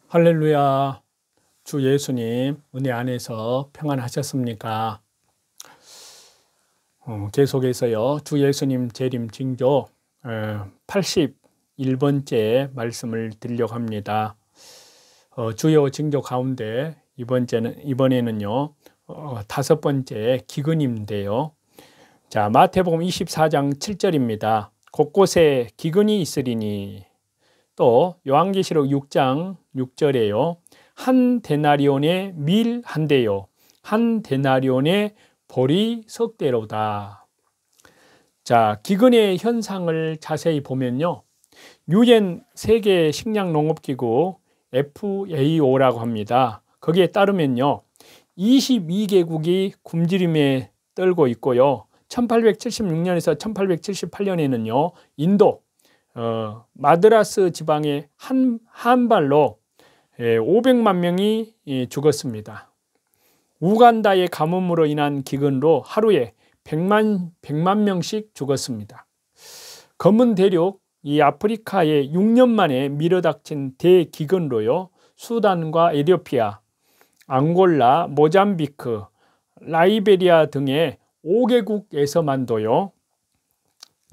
할렐루야. 주 예수님 은혜 안에서 평안하셨습니까? 계속해서요. 주 예수님 재림 징조 81번째 말씀을 드리려고 합니다. 주요 징조 가운데 이번에는요 5번째 기근인데요. 자, 마태복음 24장 7절입니다. 곳곳에 기근이 있으리니. 또 요한계시록 6장 6절에요. 한 데나리온의 밀 한 대요. 한 데나리온의 보리 석 대로다. 자, 기근의 현상을 자세히 보면요. 유엔 세계 식량 농업 기구 FAO라고 합니다. 거기에 따르면요. 22개국이 굶주림에 떨고 있고요. 1876년에서 1878년에는요. 인도 마드라스 지방의 한발로 500만 명이 죽었습니다. 우간다의 가뭄으로 인한 기근으로 하루에 100만 명씩 죽었습니다. 검은 대륙 이 아프리카에 6년 만에 밀어닥친 대기근으로요. 수단과 에티오피아, 앙골라, 모잠비크, 라이베리아 등의 5개국에서만도요.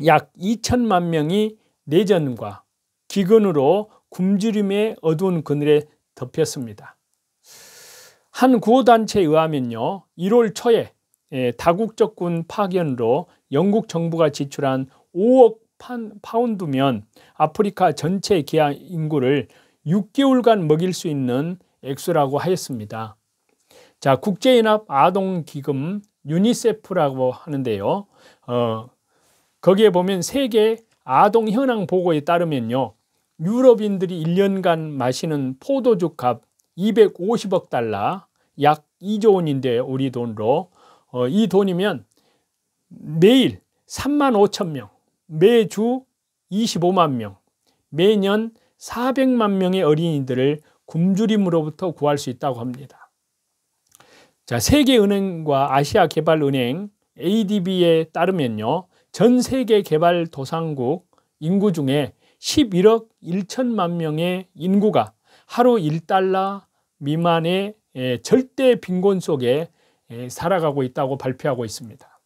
약 2천만 명이 내전과 기근으로 굶주림의 어두운 그늘에 덮였습니다. 한 구호단체에 의하면요, 1월 초에 다국적 군 파견으로 영국 정부가 지출한 5억 파운드면 아프리카 전체 기아 인구를 6개월간 먹일 수 있는 액수라고 하였습니다. 자, 국제연합 아동기금 유니세프라고 하는데요. 거기에 보면 세계 아동 현황 보고에 따르면요. 유럽인들이 1년간 마시는 포도주 값 250억 달러, 약 2조 원인데 우리 돈으로 이 돈이면 매일 3만 5천 명, 매주 25만 명, 매년 400만 명의 어린이들을 굶주림으로부터 구할 수 있다고 합니다. 자, 세계은행과 아시아개발은행 ADB에 따르면요. 전 세계 개발도상국 인구 중에 11억 1천만 명의 인구가 하루 1달러 미만의 절대 빈곤 속에 살아가고 있다고 발표하고 있습니다.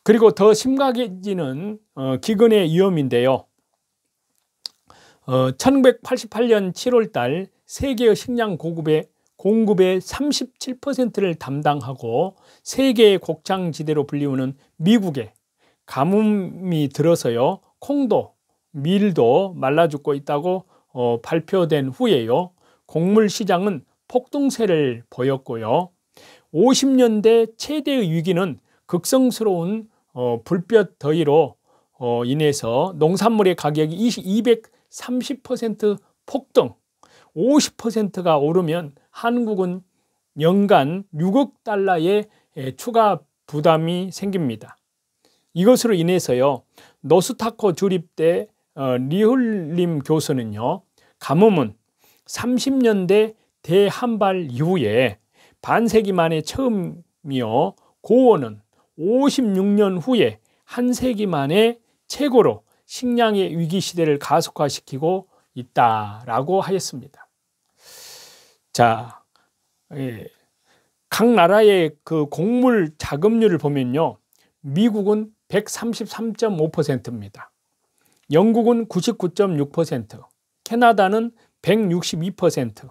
그리고 더 심각해지는 기근의 위험인데요. 1988년 7월 달 세계의 식량 공급의 37%를 담당하고 세계의 곡창지대로 불리우는 미국에 가뭄이 들어서요. 콩도, 밀도 말라 죽고 있다고 발표된 후에요. 곡물 시장은 폭등세를 보였고요. 50년대 최대의 위기는 극성스러운 불볕 더위로 인해서 농산물의 가격이 230% 폭등, 50%가 오르면 한국은 연간 6억 달러의 추가 부담이 생깁니다. 이것으로 인해서요. 노스타코 주립대 리훌림 교수는요. 가뭄은 30년대 대한발 이후에 반세기 만에 처음이요. 고원은 56년 후에 한 세기 만에 최고로 식량의 위기 시대를 가속화시키고 있다라고 하였습니다. 자, 각 나라의 그 곡물 자급률을 보면요. 미국은 133.5%입니다. 영국은 99.6%, 캐나다는 162%,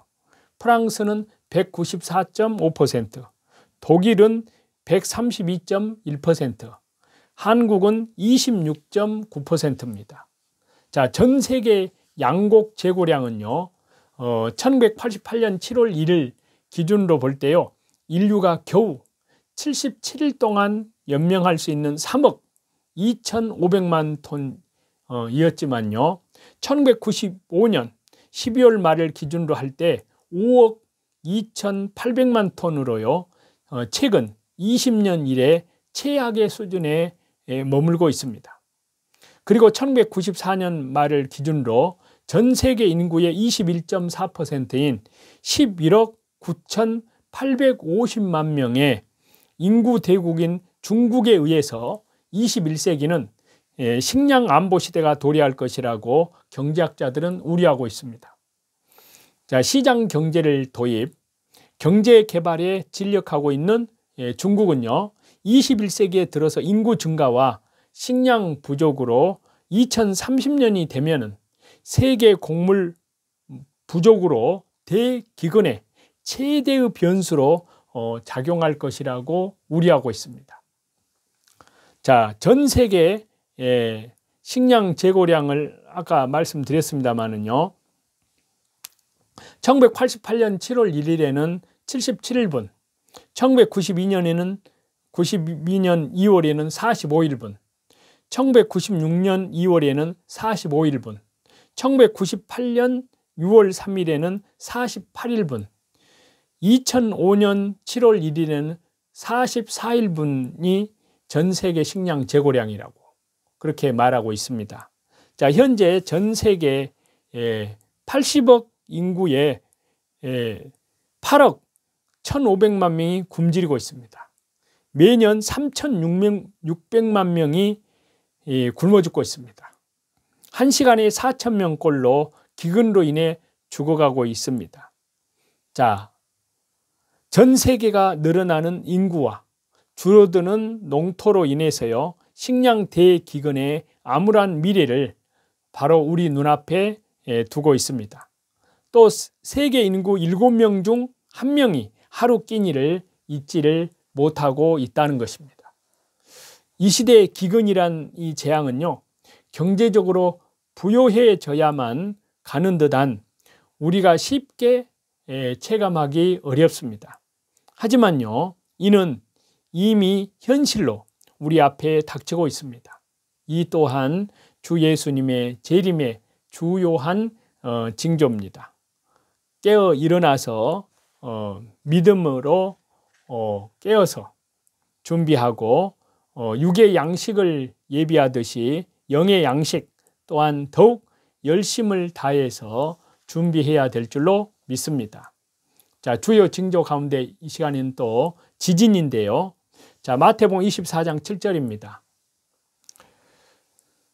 프랑스는 194.5%, 독일은 132.1%, 한국은 26.9%입니다. 자, 전 세계 양곡 재고량은요. 1988년 7월 1일 기준으로 볼 때요. 인류가 겨우 77일 동안 연명할 수 있는 3억 2,500만 톤이었지만요. 1995년 12월 말을 기준으로 할 때 5억 2,800만 톤으로요. 최근 20년 이래 최악의 수준에 머물고 있습니다. 그리고 1994년 말을 기준으로 전 세계 인구의 21.4%인 11억 9,850만 명의 인구 대국인 중국에 의해서 21세기는 식량 안보 시대가 도래할 것이라고 경제학자들은 우려하고 있습니다. 자, 시장 경제를 도입, 경제 개발에 진력하고 있는 중국은요, 21세기에 들어서 인구 증가와 식량 부족으로 2030년이 되면은 세계 곡물 부족으로 대기근의 최대의 변수로 작용할 것이라고 우려하고 있습니다. 자, 전 세계 식량 재고량을 아까 말씀드렸습니다만은요, 1988년 7월 1일에는 77일분, 1992년 2월에는 45일분, 1996년 2월에는 45일분, 1998년 6월 3일에는 48일분, 2005년 7월 1일에는 44일분이 전 세계 식량 재고량이라고 그렇게 말하고 있습니다. 자, 현재 전 세계 80억 인구에 8억 1,500만 명이 굶주리고 있습니다. 매년 3,600만 명이 굶어 죽고 있습니다. 1시간에 4,000명꼴로 기근으로 인해 죽어가고 있습니다. 자, 전 세계가 늘어나는 인구와 줄어드는 농토로 인해서요, 식량 대기근의 암울한 미래를 바로 우리 눈앞에 두고 있습니다. 또 세계 인구 7명 중 1명이 하루 끼니를 잊지를 못하고 있다는 것입니다. 이 시대의 기근이란 이 재앙은요, 경제적으로 부유해져야만 가는 듯한 우리가 쉽게 체감하기 어렵습니다. 하지만요, 이는 이미 현실로 우리 앞에 닥치고 있습니다. 이 또한 주 예수님의 재림의 주요한 징조입니다. 깨어 일어나서 믿음으로 깨어서 준비하고 육의 양식을 예비하듯이 영의 양식 또한 더욱 열심을 다해서 준비해야 될 줄로 믿습니다. 자, 주요 징조 가운데 이 시간에는 또 지진인데요. 자, 마태복음 24장 7절입니다.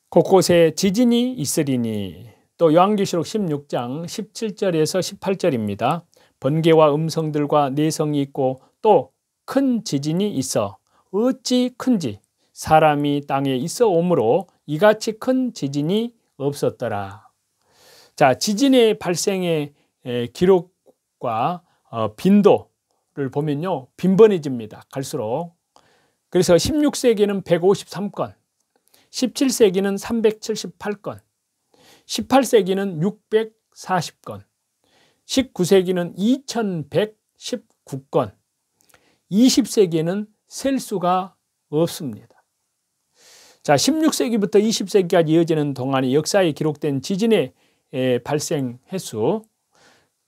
곳곳에 지진이 있으리니, 또 요한계시록 16장 17절에서 18절입니다. 번개와 음성들과 내성이 있고 또 큰 지진이 있어 어찌 큰지 사람이 땅에 있어 오므로 이같이 큰 지진이 없었더라. 자, 지진의 발생의 기록과 빈도를 보면요, 빈번해집니다. 갈수록. 그래서 16세기는 153건, 17세기는 378건, 18세기는 640건, 19세기는 2119건, 20세기에는 셀 수가 없습니다. 자, 16세기부터 20세기까지 이어지는 동안의 역사에 기록된 지진의 발생 횟수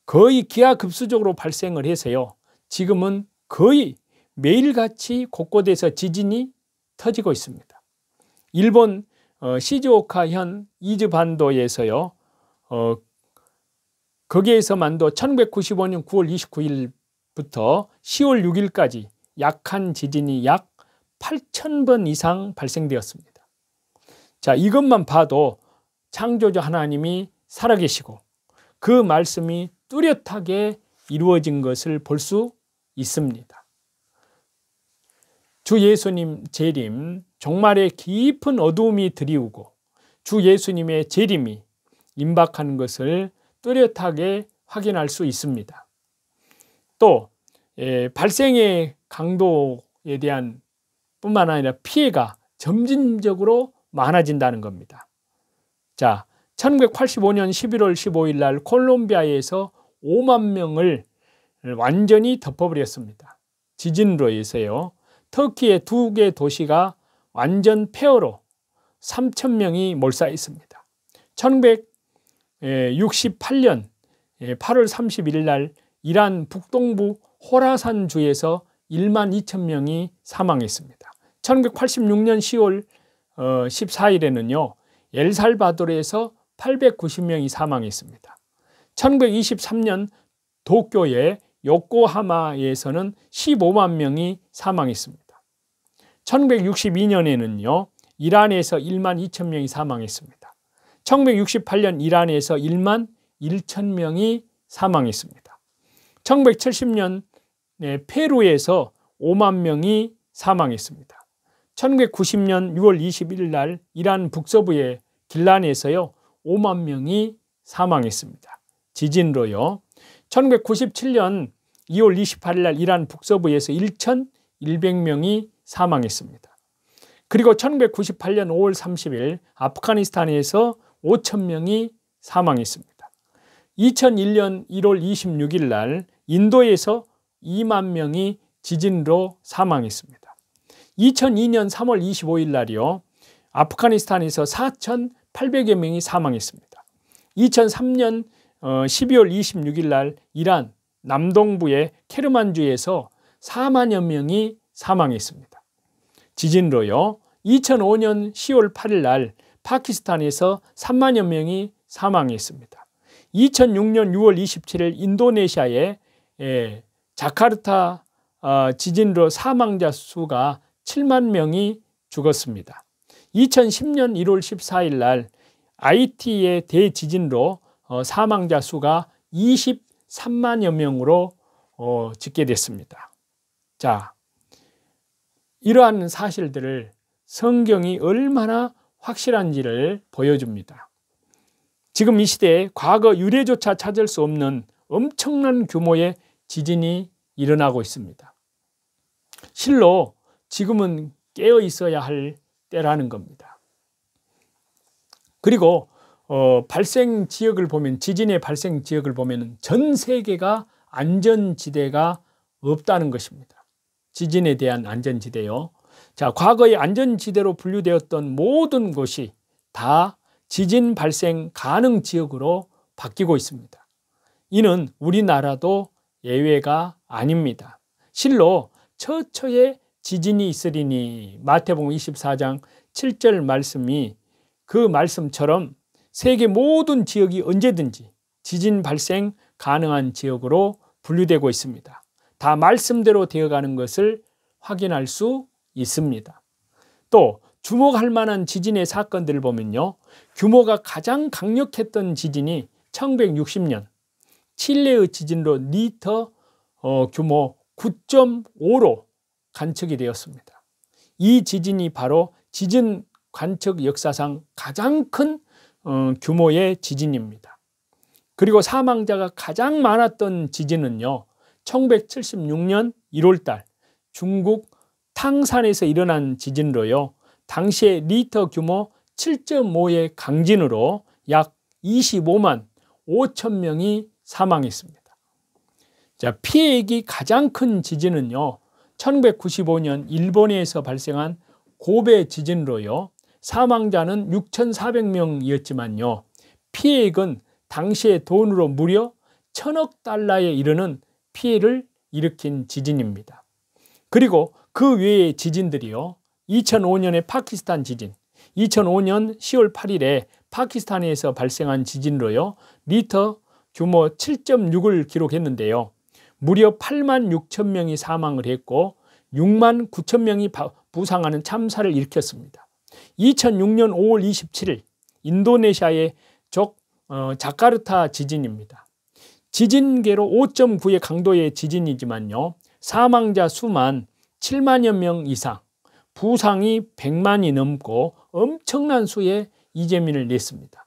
거의 기하급수적으로 발생을 해서요, 지금은 거의 매일같이 곳곳에서 지진이 터지고 있습니다. 일본 시즈오카현 이즈반도에서요, 거기에서만도 1995년 9월 29일부터 10월 6일까지 약한 지진이 약 8,000번 이상 발생되었습니다. 자, 이것만 봐도 창조주 하나님이 살아계시고 그 말씀이 뚜렷하게 이루어진 것을 볼 수 있습니다. 주 예수님 재림, 종말의 깊은 어두움이 드리우고 주 예수님의 재림이 임박하는 것을 뚜렷하게 확인할 수 있습니다. 또 발생의 강도에 대한 뿐만 아니라 피해가 점진적으로 많아진다는 겁니다. 자, 1985년 11월 15일 날 콜롬비아에서 5만 명을 완전히 덮어버렸습니다. 지진으로 해서요. 터키의 2개 도시가 완전 폐허로 3,000명이 몰사했습니다. 1968년 8월 31일 날 이란 북동부 호라산 주에서 1만 2천 명이 사망했습니다. 1986년 10월 14일에는요. 엘살바도르에서 890명이 사망했습니다. 1923년 도쿄의 요코하마에서는 15만 명이 사망했습니다. 1962년에는요. 이란에서 1만 2천 명이 사망했습니다. 1968년 이란에서 1만 1천 명이 사망했습니다. 1970년 페루에서 5만 명이 사망했습니다. 1990년 6월 21일 날 이란 북서부의 길란에서요 5만 명이 사망했습니다. 지진으로요. 1997년 2월 28일 날 이란 북서부에서 1,100명이 사망했습니다. 그리고 1998년 5월 30일 아프가니스탄에서 5,000명이 사망했습니다. 2001년 1월 26일 날 인도에서 2만 명이 지진으로 사망했습니다. 2002년 3월 25일 날이요. 아프가니스탄에서 4,800여 명이 사망했습니다. 2003년 12월 26일 날 이란 남동부의 케르만주에서 4만여 명이 사망했습니다. 지진으로요. 2005년 10월 8일 날 파키스탄에서 3만여 명이 사망했습니다. 2006년 6월 27일 인도네시아의 자카르타 지진으로 사망자 수가 7만 명이 죽었습니다. 2010년 1월 14일 날 IT의 대지진으로 사망자 수가 23만여 명으로 집계됐습니다. 자, 이러한 사실들을 성경이 얼마나 확실한지를 보여줍니다. 지금 이 시대에 과거 유례조차 찾을 수 없는 엄청난 규모의 지진이 일어나고 있습니다. 실로 지금은 깨어 있어야 할 때라는 겁니다. 그리고 발생 지역을 보면 지진의 발생 지역을 보면 전 세계가 안전지대가 없다는 것입니다. 지진에 대한 안전지대요. 자, 과거의 안전지대로 분류되었던 모든 곳이 다 지진 발생 가능 지역으로 바뀌고 있습니다. 이는 우리나라도 예외가 아닙니다. 실로 처처에 지진이 있으리니 마태복음 24장 7절 말씀이 그 말씀처럼 세계 모든 지역이 언제든지 지진 발생 가능한 지역으로 분류되고 있습니다. 다 말씀대로 되어가는 것을 확인할 수 있습니다. 또 주목할 만한 지진의 사건들을 보면요. 규모가 가장 강력했던 지진이 1960년 칠레의 지진으로 리터 규모 9.5로 관측이 되었습니다. 이 지진이 바로 지진 관측 역사상 가장 큰 규모의 지진입니다. 그리고 사망자가 가장 많았던 지진은요. 1976년 1월달 중국 탕산에서 일어난 지진으로요. 당시에 리터 규모 7.5의 강진으로 약 25만 5천 명이 사망했습니다. 자, 피해액이 가장 큰 지진은요. 1995년 일본에서 발생한 고베 지진으로요. 사망자는 6,400명이었지만요. 피해액은 당시의 돈으로 무려 1,000억 달러에 이르는 피해를 일으킨 지진입니다. 그리고 그 외의 지진들이요. 2005년의 파키스탄 지진, 2005년 10월 8일에 파키스탄에서 발생한 지진으로요. 리터 규모 7.6을 기록했는데요. 무려 8만 6천 명이 사망을 했고 6만 9천 명이 부상하는 참사를 일으켰습니다. 2006년 5월 27일 인도네시아의 자카르타 지진입니다. 지진계로 5.9의 강도의 지진이지만요. 사망자 수만 7만여 명 이상, 부상이 100만이 넘고 엄청난 수의 이재민을 냈습니다.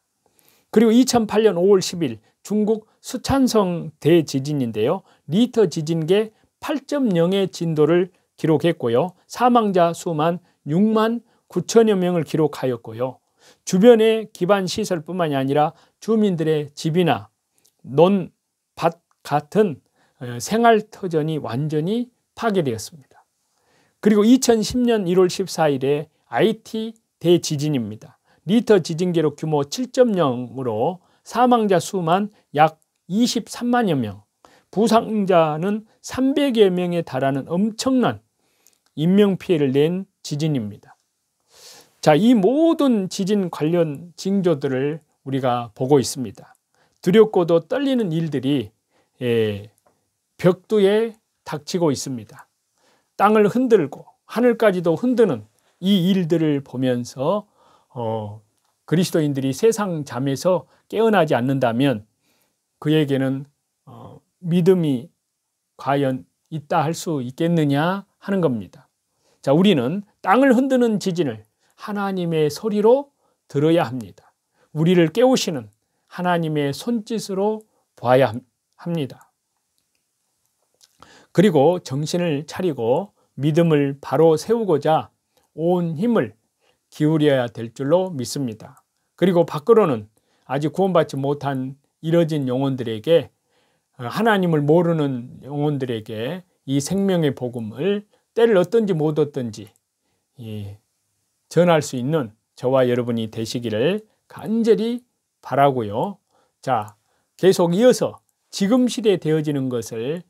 그리고 2008년 5월 10일 중국 수촨성 대지진인데요. 리터 지진계 8.0의 진도를 기록했고요. 사망자 수만 6만 9천여 명을 기록하였고요. 주변의 기반 시설뿐만이 아니라 주민들의 집이나 논밭 같은 생활터전이 완전히 파괴되었습니다. 그리고 2010년 1월 14일에 IT 대지진입니다. 리터 지진계로 규모 7.0으로 사망자 수만 약 23만여 명, 부상자는 300여 명에 달하는 엄청난 인명피해를 낸 지진입니다. 자, 이 모든 지진 관련 징조들을 우리가 보고 있습니다. 두렵고도 떨리는 일들이 벽두에 닥치고 있습니다. 땅을 흔들고 하늘까지도 흔드는 이 일들을 보면서 그리스도인들이 세상 잠에서 깨어나지 않는다면 그에게는 믿음이 과연 있다 할 수 있겠느냐 하는 겁니다. 자, 우리는 땅을 흔드는 지진을 하나님의 소리로 들어야 합니다. 우리를 깨우시는 하나님의 손짓으로 봐야 합니다. 그리고 정신을 차리고 믿음을 바로 세우고자 온 힘을 기울여야 될 줄로 믿습니다. 그리고 밖으로는 아직 구원받지 못한 이뤄진 영혼들에게, 하나님을 모르는 영혼들에게 이 생명의 복음을 때를 얻든지 못 얻든지 전할 수 있는 저와 여러분이 되시기를 간절히 바라고요. 자, 계속 이어서 지금 시대에 되어지는 것을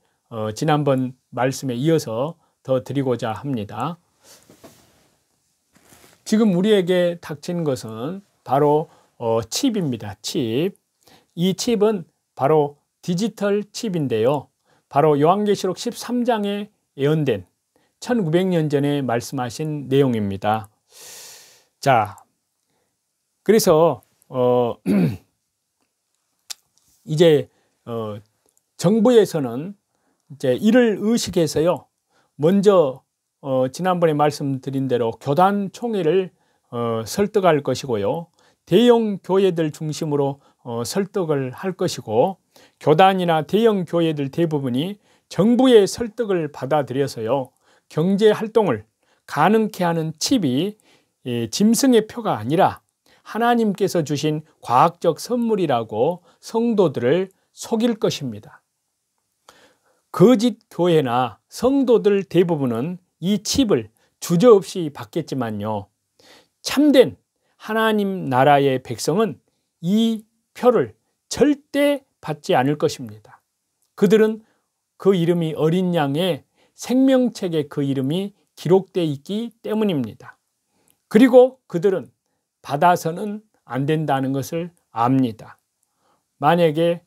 지난번 말씀에 이어서 더 드리고자 합니다. 지금 우리에게 닥친 것은 바로 칩입니다. 칩. 이 칩은 바로 디지털 칩인데요. 바로 요한계시록 13장에 예언된 1900년 전에 말씀하신 내용입니다. 자, 그래서 이제 정부에서는 이제 이를 의식해서요, 먼저 지난번에 말씀드린 대로 교단 총회를 설득할 것이고요, 대형 교회들 중심으로 설득을 할 것이고, 교단이나 대형 교회들 대부분이 정부의 설득을 받아들여서요, 경제 활동을 가능케 하는 칩이 짐승의 표가 아니라 하나님께서 주신 과학적 선물이라고 성도들을 속일 것입니다. 거짓 교회나 성도들 대부분은 이 칩을 주저없이 받겠지만요, 참된 하나님 나라의 백성은 이 표를 절대 받지 않을 것입니다. 그들은 그 이름이 어린 양의 생명책에 그 이름이 기록되어 있기 때문입니다. 그리고 그들은 받아서는 안 된다는 것을 압니다. 만약에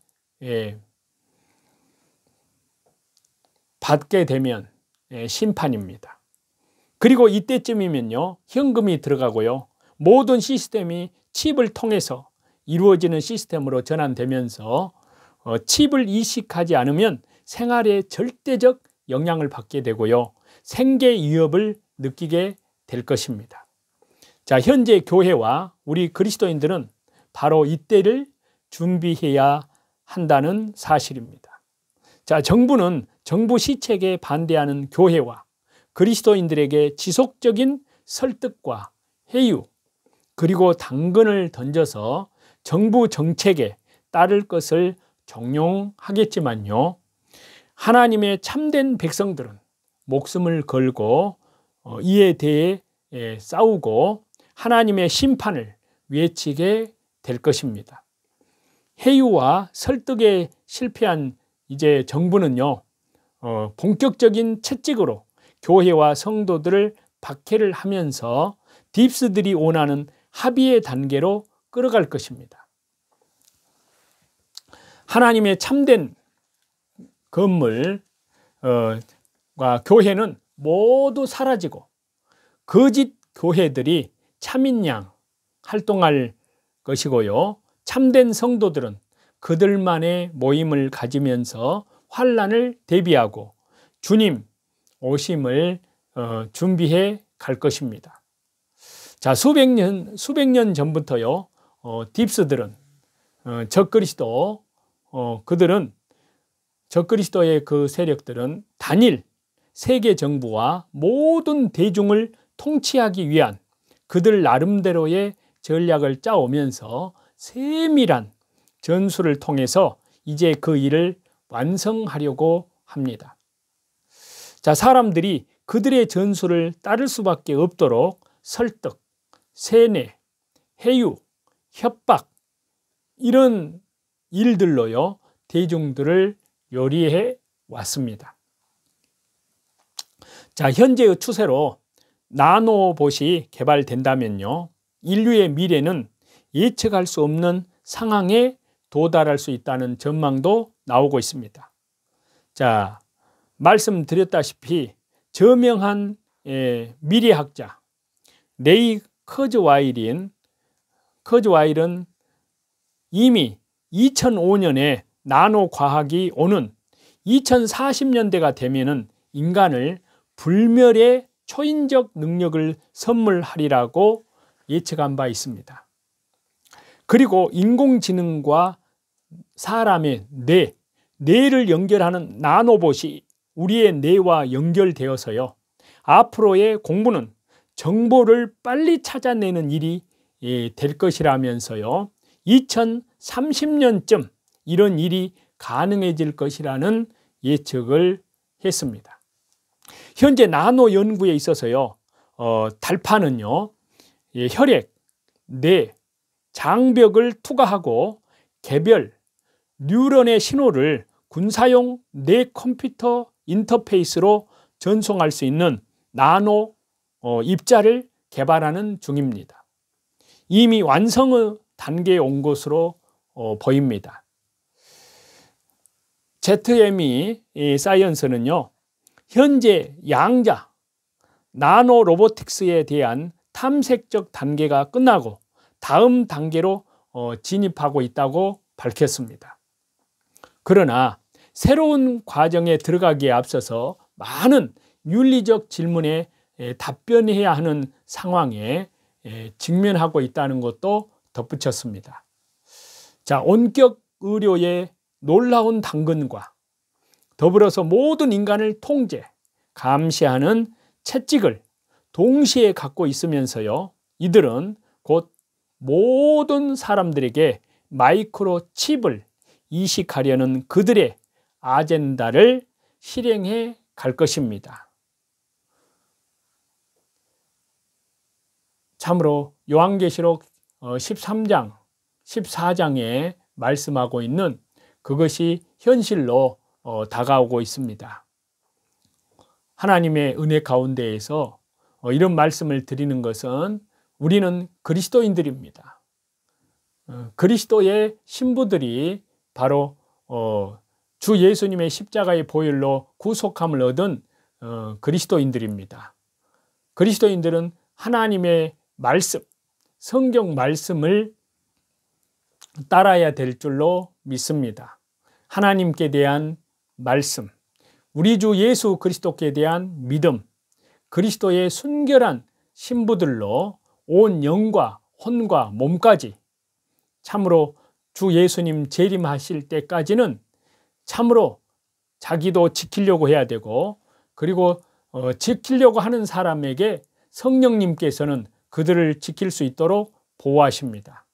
받게 되면 심판입니다. 그리고 이때쯤이면요, 현금이 들어가고요, 모든 시스템이 칩을 통해서 이루어지는 시스템으로 전환되면서 칩을 이식하지 않으면 생활에 절대적 영향을 받게 되고요, 생계 위협을 느끼게 될 것입니다. 자, 현재 교회와 우리 그리스도인들은 바로 이때를 준비해야 한다는 사실입니다. 자, 정부는 정부 시책에 반대하는 교회와 그리스도인들에게 지속적인 설득과 회유, 그리고 당근을 던져서 정부 정책에 따를 것을 종용하겠지만요, 하나님의 참된 백성들은 목숨을 걸고 이에 대해 싸우고 하나님의 심판을 외치게 될 것입니다. 회유와 설득에 실패한 이제 정부는요, 본격적인 채찍으로 교회와 성도들을 박해를 하면서 딥스들이 원하는 합의의 단계로 끌어갈 것입니다. 하나님의 참된 건물과 교회는 모두 사라지고 거짓 교회들이 참인양 활동할 것이고요, 참된 성도들은 그들만의 모임을 가지면서 환난을 대비하고 주님 오심을 준비해 갈 것입니다. 자, 수백 년 전부터요, 딥스들은 적그리스도, 그들은 적그리스도의 그 세력들은 단일 세계 정부와 모든 대중을 통치하기 위한 그들 나름대로의 전략을 짜오면서 세밀한 전술을 통해서 이제 그 일을 완성하려고 합니다. 자, 사람들이 그들의 전술을 따를 수밖에 없도록 설득, 세뇌, 회유, 협박, 이런 일들로요, 대중들을 요리해 왔습니다. 자, 현재의 추세로 나노봇이 개발된다면요, 인류의 미래는 예측할 수 없는 상황에 도달할 수 있다는 전망도 나오고 있습니다. 자, 말씀드렸다시피 저명한 미래학자 레이 커즈와일은 이미 2005년에 나노 과학이 오는 2040년대가 되면은 인간을 불멸의 초인적 능력을 선물하리라고 예측한 바 있습니다. 그리고 인공지능과 사람의 뇌를 연결하는 나노봇이 우리의 뇌와 연결되어서요, 앞으로의 공부는 정보를 빨리 찾아내는 일이 될 것이라면서요, 2030년쯤 이런 일이 가능해질 것이라는 예측을 했습니다. 현재 나노 연구에 있어서요, 달파는요, 혈액, 뇌, 장벽을 투과하고 개별 뉴런의 신호를 군사용 뇌 컴퓨터 인터페이스로 전송할 수 있는 나노 입자를 개발하는 중입니다. 이미 완성의 단계에 온 것으로 보입니다. ZME 사이언스는요, 현재 양자 나노 로보틱스에 대한 탐색적 단계가 끝나고 다음 단계로 진입하고 있다고 밝혔습니다. 그러나 새로운 과정에 들어가기에 앞서서 많은 윤리적 질문에 답변해야 하는 상황에 직면하고 있다는 것도 덧붙였습니다. 자, 원격 의료의 놀라운 당근과 더불어서 모든 인간을 통제, 감시하는 채찍을 동시에 갖고 있으면서요, 이들은 곧 모든 사람들에게 마이크로칩을 이식하려는 그들의 아젠다를 실행해 갈 것입니다. 참으로 요한계시록 13장, 14장에 말씀하고 있는 그것이 현실로 다가오고 있습니다. 하나님의 은혜 가운데에서 이런 말씀을 드리는 것은 우리는 그리스도인들입니다. 그리스도의 신부들이 바로 주 예수님의 십자가의 보혈로 구속함을 얻은 그리스도인들입니다. 그리스도인들은 하나님의 말씀, 성경 말씀을 따라야 될 줄로 믿습니다. 하나님께 대한 말씀, 우리 주 예수 그리스도께 대한 믿음, 그리스도의 순결한 신부들로 온 영과 혼과 몸까지 참으로 주 예수님 재림하실 때까지는 참으로 자기도 지키려고 해야 되고, 그리고 지키려고 하는 사람에게 성령님께서는 그들을 지킬 수 있도록 보호하십니다.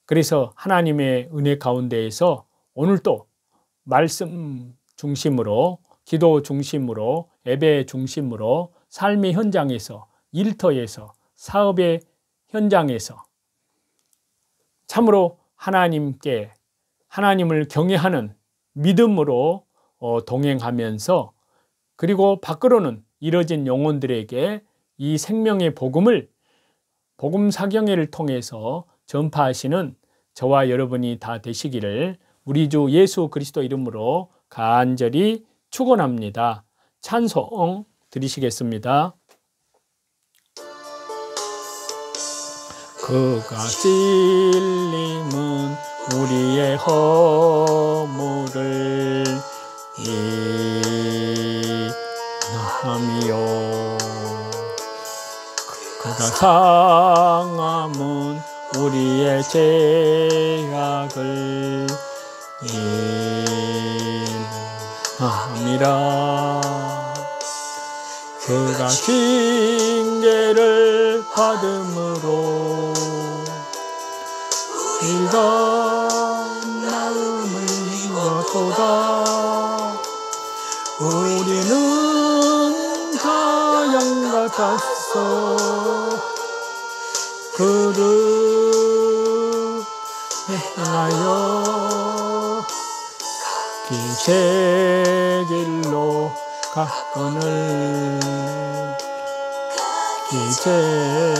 그래서 하나님의 은혜 가운데에서 오늘도 말씀 중심으로, 기도 중심으로, 예배 중심으로 삶의 현장에서, 일터에서, 사업의 현장에서 참으로 하나님을 경외하는 믿음으로 동행하면서, 그리고 밖으로는 이뤄진 영혼들에게 이 생명의 복음을 복음 사경회를 통해서 전파하시는 저와 여러분이 다 되시기를 우리 주 예수 그리스도 이름으로 간절히 축원합니다. 찬송 드리시겠습니다. 그가 찔림은 우리의 허물을 인함이요, 그가 상함은 우리의 죄악을 인함이라. 그가 징계를 받음으로 우리가 마음을 잃었도다. 우리는 다 양 같았어. 그를 행하여 제 길로 갔거늘, 제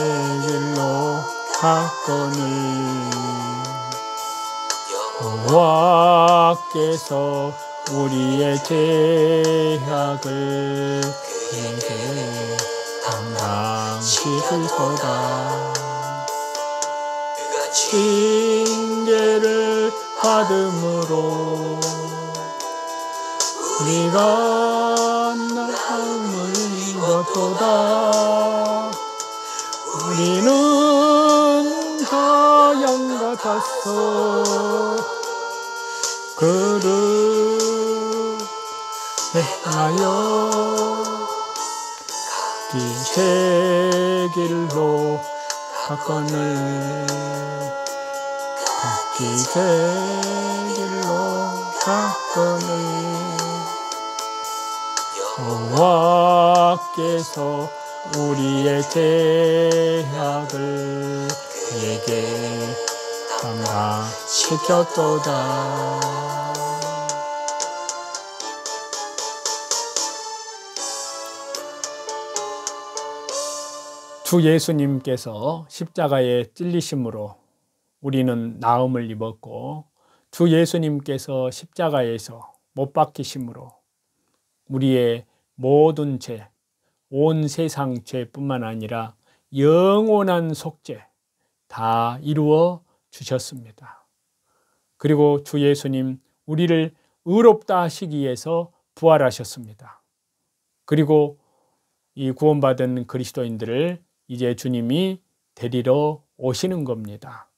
길로 갔거늘. 여호와께서 우리의 죄악을 내게 담당시킬 거다. 징계를 받음으로 우리가 나음을 입었도다. 우리는 하얀 같았어. 그를 행하여 새 길로 가거늘. 새 길로 가거늘. 여호와께서 우리의 죄악을 그에게 감당시켰도다. 주 예수님께서 십자가에 찔리심으로 우리는 나음을 입었고, 주 예수님께서 십자가에서 못 박히심으로 우리의 모든 죄, 온 세상 죄뿐만 아니라 영원한 속죄 다 이루어 주셨습니다. 그리고 주 예수님 우리를 의롭다 하시기 위해서 부활하셨습니다. 그리고 이 구원받은 그리스도인들을 이제 주님이 데리러 오시는 겁니다.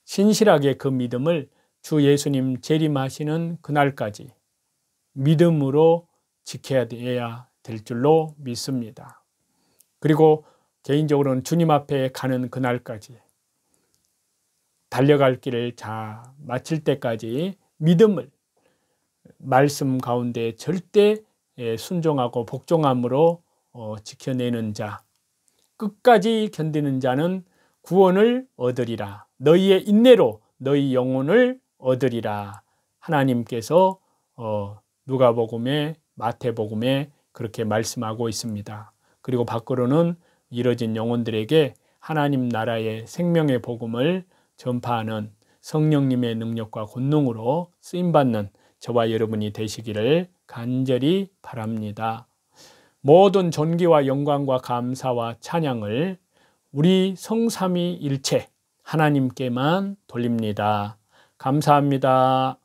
신실하게 그 믿음을 주 예수님 재림하시는 그날까지 믿음으로 지켜야 될 줄로 믿습니다. 그리고 개인적으로는 주님 앞에 가는 그날까지 달려갈 길을 잘 마칠 때까지 믿음을 말씀 가운데 절대 순종하고 복종함으로 지켜내는 자, 끝까지 견디는 자는 구원을 얻으리라. 너희의 인내로 너희 영혼을 얻으리라. 하나님께서 누가복음에, 마태복음에 그렇게 말씀하고 있습니다. 그리고 밖으로는 이뤄진 영혼들에게 하나님 나라의 생명의 복음을 전파하는 성령님의 능력과 권능으로 쓰임받는 저와 여러분이 되시기를 간절히 바랍니다. 모든 존귀와 영광과 감사와 찬양을 우리 성삼위일체 하나님께만 돌립니다. 감사합니다.